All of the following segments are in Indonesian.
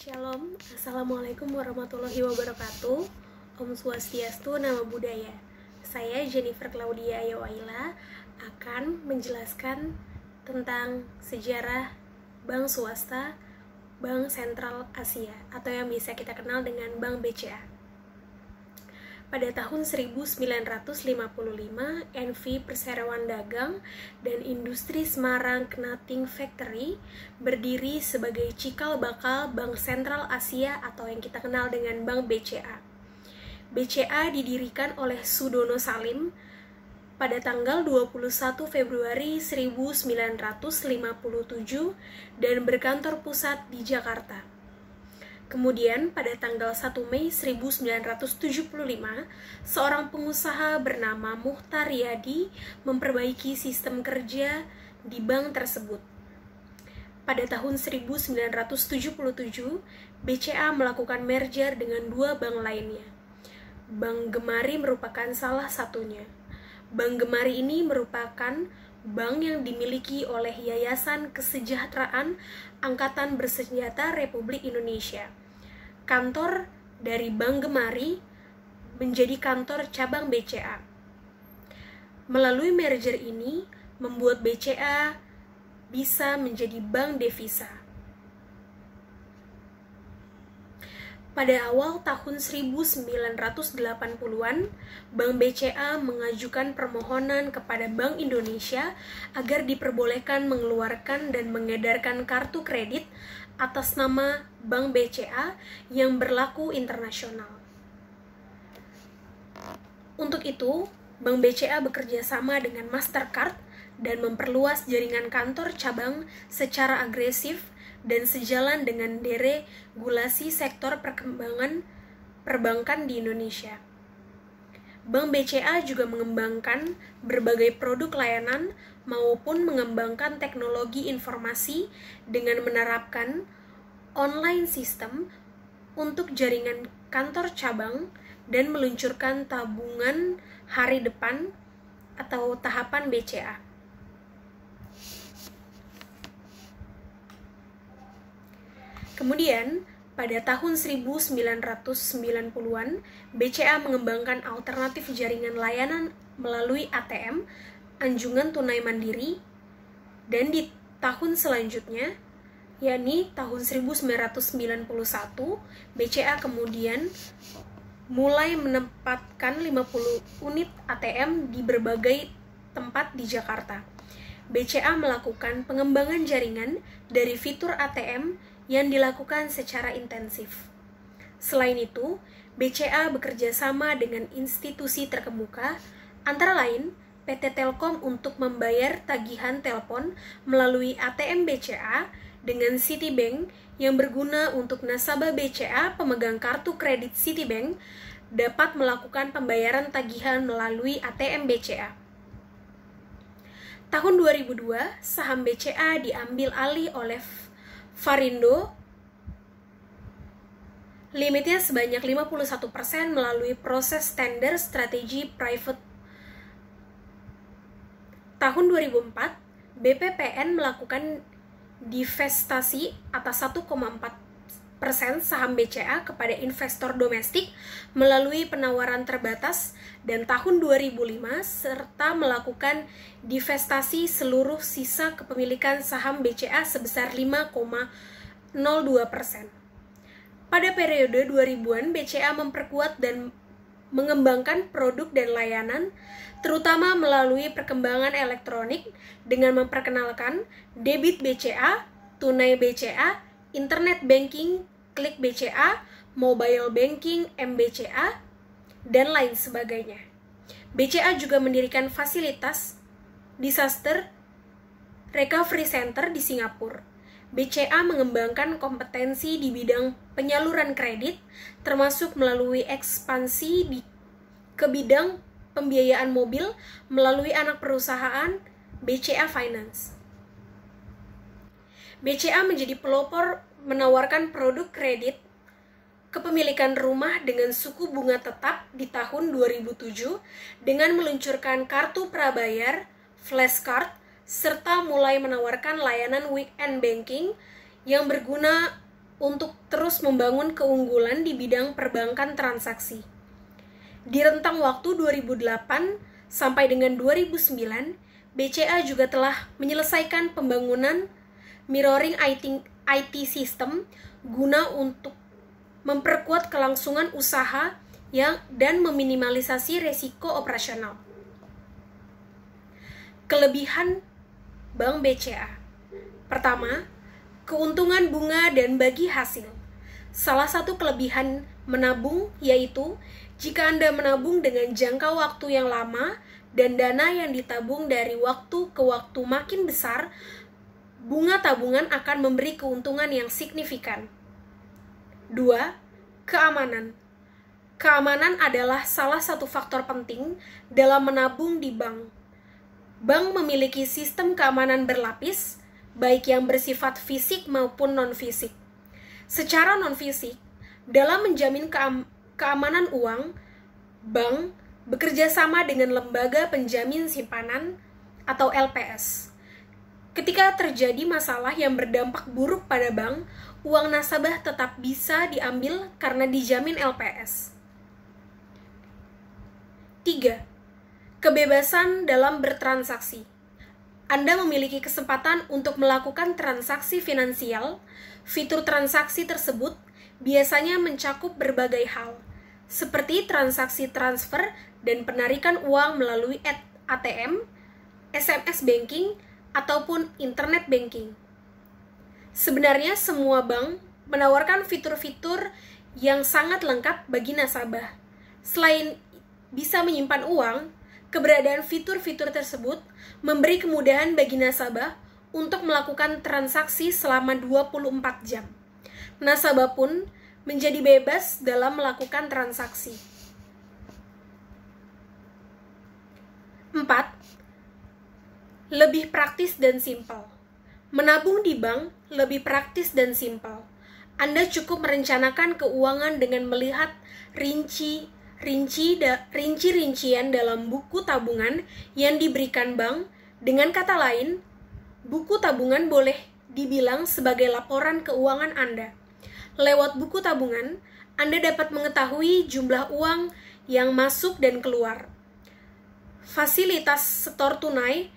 Shalom, Assalamualaikum warahmatullahi wabarakatuh. Om Swastiastu, Namo Buddhaya. Saya Jennifer Claudia Ayowaila akan menjelaskan tentang sejarah Bank Swasta Bank Sentral Asia atau yang bisa kita kenal dengan Bank BCA. Pada tahun 1955, NV Perseroan Dagang dan Industri Semarang Knating Factory berdiri sebagai cikal bakal Bank Sentral Asia atau yang kita kenal dengan Bank BCA. BCA didirikan oleh Sudono Salim pada tanggal 21 Februari 1957 dan berkantor pusat di Jakarta. Kemudian pada tanggal 1 Mei 1975, seorang pengusaha bernama Muhtar Riyadi memperbaiki sistem kerja di bank tersebut. Pada tahun 1977, BCA melakukan merger dengan dua bank lainnya. Bank Gemari merupakan salah satunya. Bank Gemari ini merupakan bank yang dimiliki oleh Yayasan Kesejahteraan Angkatan Bersenjata Republik Indonesia. Kantor dari Bank Gemari menjadi kantor cabang BCA. Melalui merger ini, membuat BCA bisa menjadi bank devisa. Pada awal tahun 1980-an, Bank BCA mengajukan permohonan kepada Bank Indonesia agar diperbolehkan mengeluarkan dan mengedarkan kartu kredit atas nama Bank BCA yang berlaku internasional. Untuk itu, Bank BCA bekerja sama dengan Mastercard dan memperluas jaringan kantor cabang secara agresif dan sejalan dengan deregulasi sektor perkembangan perbankan di Indonesia. Bank BCA juga mengembangkan berbagai produk layanan maupun mengembangkan teknologi informasi dengan menerapkan online system untuk jaringan kantor cabang dan meluncurkan tabungan hari depan atau tahapan BCA. Kemudian, pada tahun 1990-an, BCA mengembangkan alternatif jaringan layanan melalui ATM, anjungan tunai mandiri, dan di tahun selanjutnya, yakni tahun 1991, BCA kemudian mulai menempatkan 50 unit ATM di berbagai tempat di Jakarta. BCA melakukan pengembangan jaringan dari fitur ATM yang dilakukan secara intensif. Selain itu, BCA bekerja sama dengan institusi terkemuka, antara lain PT Telkom untuk membayar tagihan telepon melalui ATM BCA dengan Citibank yang berguna untuk nasabah BCA pemegang kartu kredit Citibank dapat melakukan pembayaran tagihan melalui ATM BCA. Tahun 2002, saham BCA diambil alih oleh Varindo limitnya sebanyak 51% melalui proses tender strategi private. Tahun 2004, BPPN melakukan divestasi atas 1,4% saham BCA kepada investor domestik melalui penawaran terbatas dan tahun 2005 serta melakukan divestasi seluruh sisa kepemilikan saham BCA sebesar 5,02%. Pada periode 2000-an, BCA memperkuat dan mengembangkan produk dan layanan, terutama melalui perkembangan elektronik dengan memperkenalkan debit BCA, tunai BCA, internet banking, klik BCA, mobile banking, MBCA, dan lain sebagainya. BCA juga mendirikan fasilitas Disaster Recovery Center di Singapura. BCA mengembangkan kompetensi di bidang penyaluran kredit, termasuk melalui ekspansi ke bidang pembiayaan mobil melalui anak perusahaan BCA Finance. BCA menjadi pelopor menawarkan produk kredit kepemilikan rumah dengan suku bunga tetap di tahun 2007 dengan meluncurkan kartu prabayar, flashcard, serta mulai menawarkan layanan weekend banking yang berguna untuk terus membangun keunggulan di bidang perbankan transaksi. Di rentang waktu 2008 sampai dengan 2009, BCA juga telah menyelesaikan pembangunan mirroring IT system guna untuk memperkuat kelangsungan usaha dan meminimalisasi resiko operasional. Kelebihan Bank BCA. Pertama, keuntungan bunga dan bagi hasil. Salah satu kelebihan menabung yaitu jika Anda menabung dengan jangka waktu yang lama dan dana yang ditabung dari waktu ke waktu makin besar, bunga tabungan akan memberi keuntungan yang signifikan. 2. Keamanan. Keamanan adalah salah satu faktor penting dalam menabung di bank. Bank memiliki sistem keamanan berlapis, baik yang bersifat fisik maupun non-fisik. Secara non-fisik, dalam menjamin keamanan uang, bank bekerja sama dengan lembaga penjamin simpanan atau LPS. Ketika terjadi masalah yang berdampak buruk pada bank, uang nasabah tetap bisa diambil karena dijamin LPS. 3. Kebebasan dalam bertransaksi. Anda memiliki kesempatan untuk melakukan transaksi finansial. Fitur transaksi tersebut biasanya mencakup berbagai hal, seperti transaksi transfer dan penarikan uang melalui ATM, SMS banking, ataupun internet banking. Sebenarnya semua bank menawarkan fitur-fitur yang sangat lengkap bagi nasabah. Selain bisa menyimpan uang, keberadaan fitur-fitur tersebut memberi kemudahan bagi nasabah untuk melakukan transaksi selama 24 jam. Nasabah pun menjadi bebas dalam melakukan transaksi. 4. Lebih praktis dan simpel. Menabung di bank lebih praktis dan simpel. Anda cukup merencanakan keuangan dengan melihat rincian dalam buku tabungan yang diberikan bank. Dengan kata lain, buku tabungan boleh dibilang sebagai laporan keuangan Anda. Lewat buku tabungan, Anda dapat mengetahui jumlah uang yang masuk dan keluar. Fasilitas setor tunai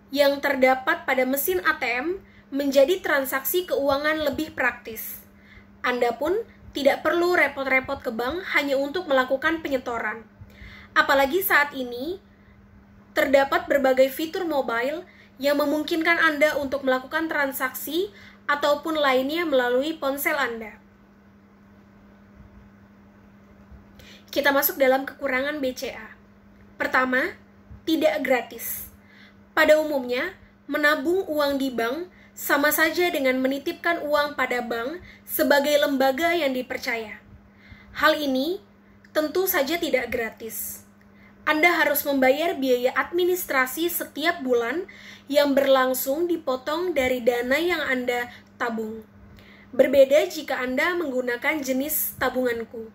yang terdapat pada mesin ATM menjadi transaksi keuangan lebih praktis. Anda pun tidak perlu repot-repot ke bank hanya untuk melakukan penyetoran. Apalagi saat ini, terdapat berbagai fitur mobile yang memungkinkan Anda untuk melakukan transaksi ataupun lainnya melalui ponsel Anda. Kita masuk dalam kekurangan BCA. Pertama, tidak gratis. Pada umumnya, menabung uang di bank sama saja dengan menitipkan uang pada bank sebagai lembaga yang dipercaya. Hal ini tentu saja tidak gratis. Anda harus membayar biaya administrasi setiap bulan yang berlangsung dipotong dari dana yang Anda tabung. Berbeda jika Anda menggunakan jenis tabunganku,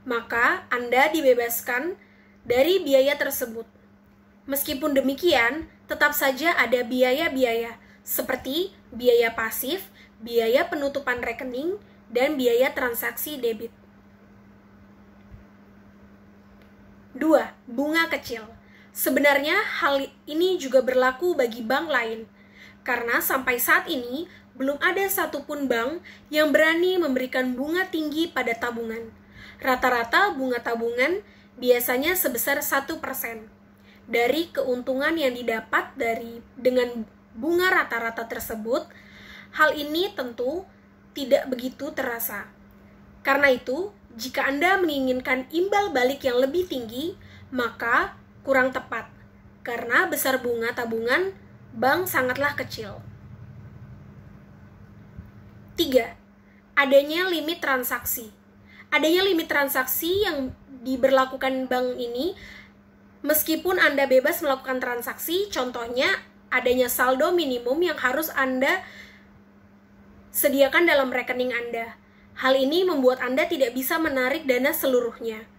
maka Anda dibebaskan dari biaya tersebut. Meskipun demikian, tetap saja ada biaya-biaya seperti biaya pasif, biaya penutupan rekening, dan biaya transaksi debit. 2. Bunga kecil. Sebenarnya hal ini juga berlaku bagi bank lain, karena sampai saat ini belum ada satupun bank yang berani memberikan bunga tinggi pada tabungan. Rata-rata bunga tabungan biasanya sebesar 1% dari keuntungan yang didapat dengan bunga rata-rata tersebut. Hal ini tentu tidak begitu terasa. Karena itu, jika Anda menginginkan imbal balik yang lebih tinggi, maka kurang tepat, karena besar bunga tabungan bank sangatlah kecil. 3. Adanya limit transaksi. Adanya limit transaksi yang diberlakukan bank ini, meskipun Anda bebas melakukan transaksi, contohnya adanya saldo minimum yang harus Anda sediakan dalam rekening Anda. Hal ini membuat Anda tidak bisa menarik dana seluruhnya.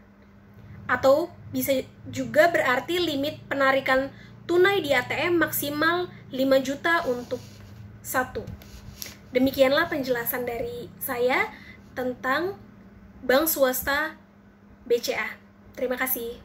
Atau bisa juga berarti limit penarikan tunai di ATM maksimal 5 juta untuk 1. Demikianlah penjelasan dari saya tentang Bank Swasta BCA. Terima kasih.